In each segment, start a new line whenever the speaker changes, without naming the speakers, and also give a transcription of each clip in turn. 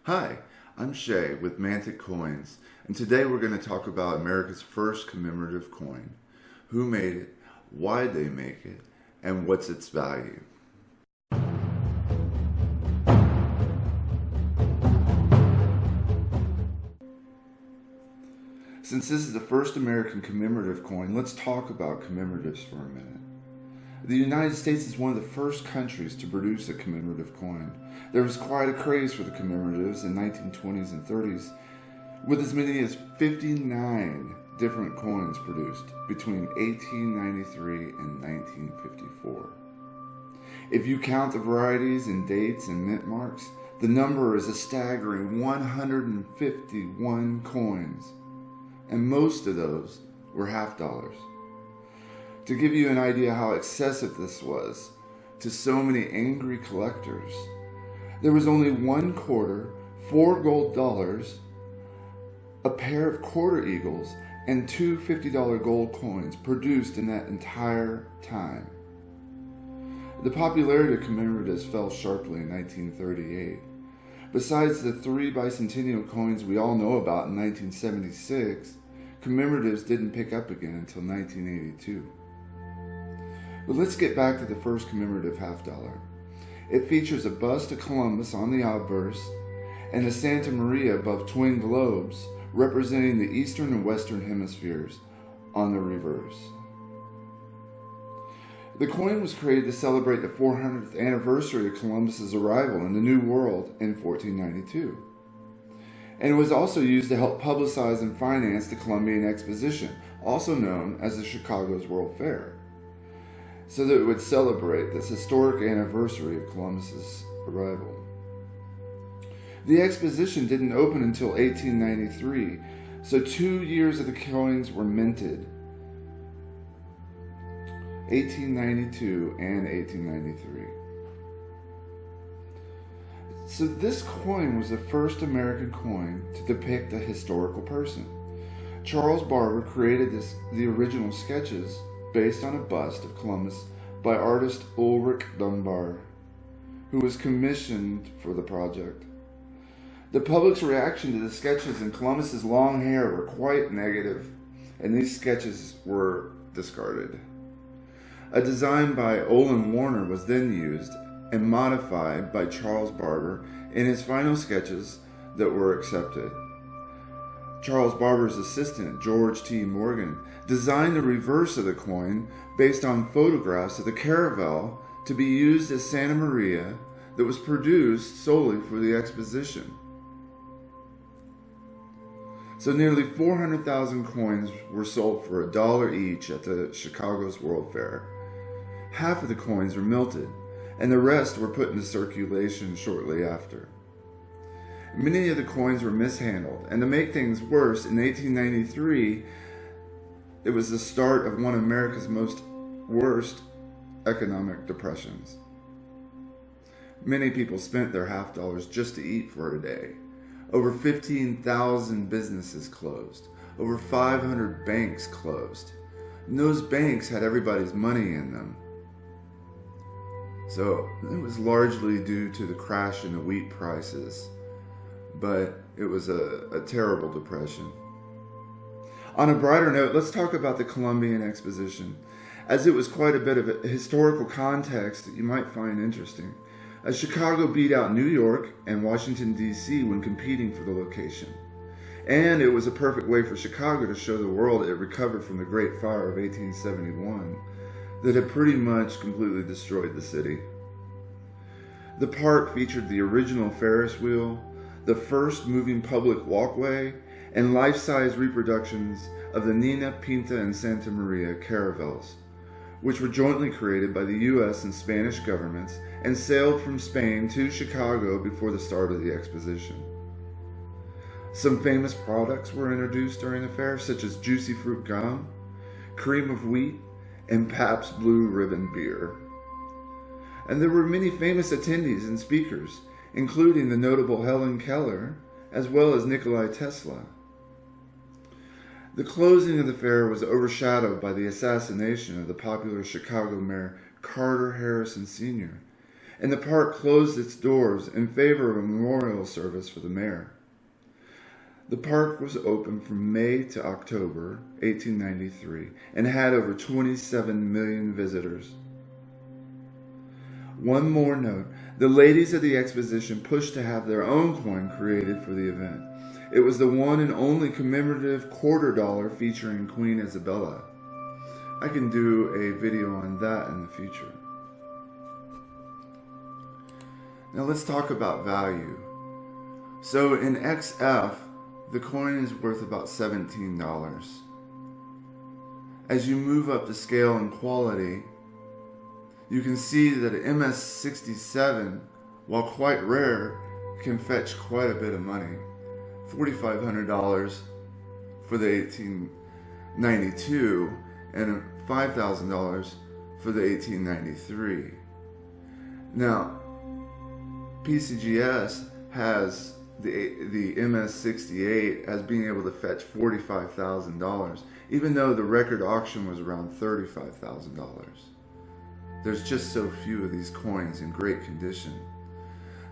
Hi, I'm Shay with Mantic Coins, and today we're going to talk about America's first commemorative coin, who made it, why they make it, and what's its value. Since this is the first American commemorative coin, let's talk about commemoratives for a minute. The United States is one of the first countries to produce a commemorative coin. There was quite a craze for the commemoratives in the 1920s and 30s, with as many as 59 different coins produced between 1893 and 1954. If you count the varieties in dates and mint marks, the number is a staggering 151 coins, and most of those were half dollars. To give you an idea how excessive this was to so many angry collectors, there was only 1 quarter, 4 gold dollars, a pair of quarter eagles, and 2 $50 gold coins produced in that entire time. The popularity of commemoratives fell sharply in 1938. Besides the 3 bicentennial coins we all know about in 1976, commemoratives didn't pick up again until 1982. But let's get back to the first commemorative half dollar. It features a bust of Columbus on the obverse and a Santa Maria above twin globes representing the eastern and western hemispheres on the reverse. The coin was created to celebrate the 400th anniversary of Columbus's arrival in the New World in 1492. And it was also used to help publicize and finance the Columbian Exposition, also known as the Chicago's World Fair, so that it would celebrate this historic anniversary of Columbus's arrival. The exposition didn't open until 1893, so 2 years of the coins were minted, 1892 and 1893. So this coin was the first American coin to depict a historical person. Charles Barber created the original sketches based on a bust of Columbus by artist Ulrich Dunbar, who was commissioned for the project. The public's reaction to the sketches and Columbus's long hair were quite negative, and these sketches were discarded. A design by Olin Warner was then used and modified by Charles Barber in his final sketches that were accepted. Charles Barber's assistant, George T. Morgan, designed the reverse of the coin based on photographs of the caravel to be used as Santa Maria that was produced solely for the exposition. So nearly 400,000 coins were sold for $1 each at the Chicago's World Fair. Half of the coins were minted, and the rest were put into circulation shortly after. Many of the coins were mishandled, and to make things worse, in 1893, it was the start of one of America's worst economic depressions. Many people spent their half dollars just to eat for a day. Over 15,000 businesses closed. Over 500 banks closed. And those banks had everybody's money in them. So it was largely due to the crash in the wheat prices, but it was a terrible depression. On a brighter note, let's talk about the Columbian Exposition, as it was quite a bit of a historical context that you might find interesting. Chicago beat out New York and Washington, D.C. when competing for the location. And it was a perfect way for Chicago to show the world it recovered from the Great Fire of 1871 that had pretty much completely destroyed the city. The park featured the original Ferris wheel, the first moving public walkway, and life-size reproductions of the Nina, Pinta, and Santa Maria caravels, which were jointly created by the U.S. and Spanish governments and sailed from Spain to Chicago before the start of the exposition. Some famous products were introduced during the fair, such as Juicy Fruit Gum, Cream of Wheat, and Pabst Blue Ribbon beer. And there were many famous attendees and speakers, including the notable Helen Keller, as well as Nikola Tesla. The closing of the fair was overshadowed by the assassination of the popular Chicago mayor Carter Harrison Sr., and the park closed its doors in favor of a memorial service for the mayor. The park was open from May to October 1893 and had over 27 million visitors. One more note, the ladies of the exposition pushed to have their own coin created for the event. It was the one and only commemorative $quarter featuring Queen Isabella. I can do a video on that in the future. Now let's talk about value. So in XF, the coin is worth about $17. As you move up the scale in quality, you can see that an MS-67, while quite rare, can fetch quite a bit of money. $4,500 for the 1892 and $5,000 for the 1893. Now, PCGS has the MS-68 as being able to fetch $45,000, even though the record auction was around $35,000. There's just so few of these coins in great condition.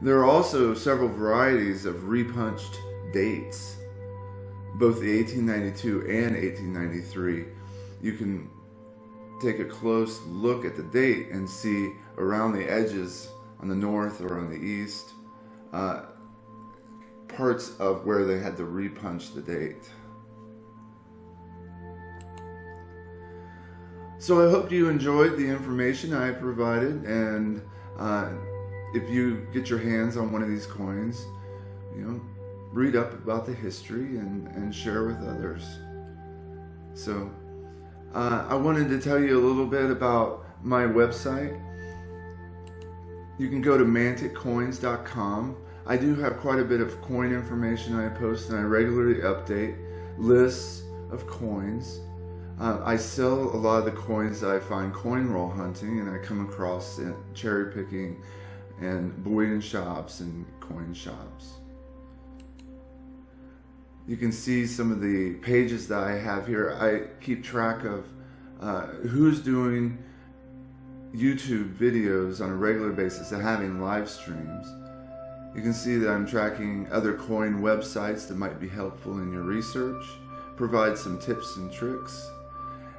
There are also several varieties of repunched dates, both the 1892 and 1893. You can take a close look at the date and see around the edges on the north or on the east parts of where they had to repunch the date. So I hope you enjoyed the information I provided, and if you get your hands on one of these coins, read up about the history and share with others. So I wanted to tell you a little bit about my website. You can go to manticcoins.com. I do have quite a bit of coin information I post, and I regularly update lists of coins. I sell a lot of the coins that I find coin roll hunting, and I come across in cherry picking and bullion shops and coin shops. You can see some of the pages that I have here. I keep track of who's doing YouTube videos on a regular basis and having live streams. You can see that I'm tracking other coin websites that might be helpful in your research, provide some tips and tricks,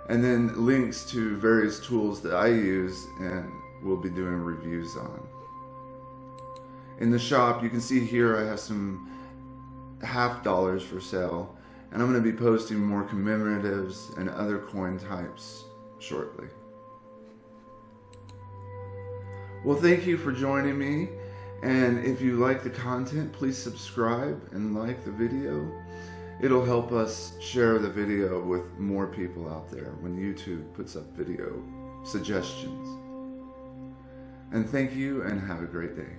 and then links to various tools that I use and will be doing reviews on. In the shop, you can see here I have some $half for sale, and I'm going to be posting more commemoratives and other coin types shortly. Well, thank you for joining me, and if you like the content, please subscribe and like the video. It'll help us share the video with more people out there when YouTube puts up video suggestions. And thank you, and have a great day.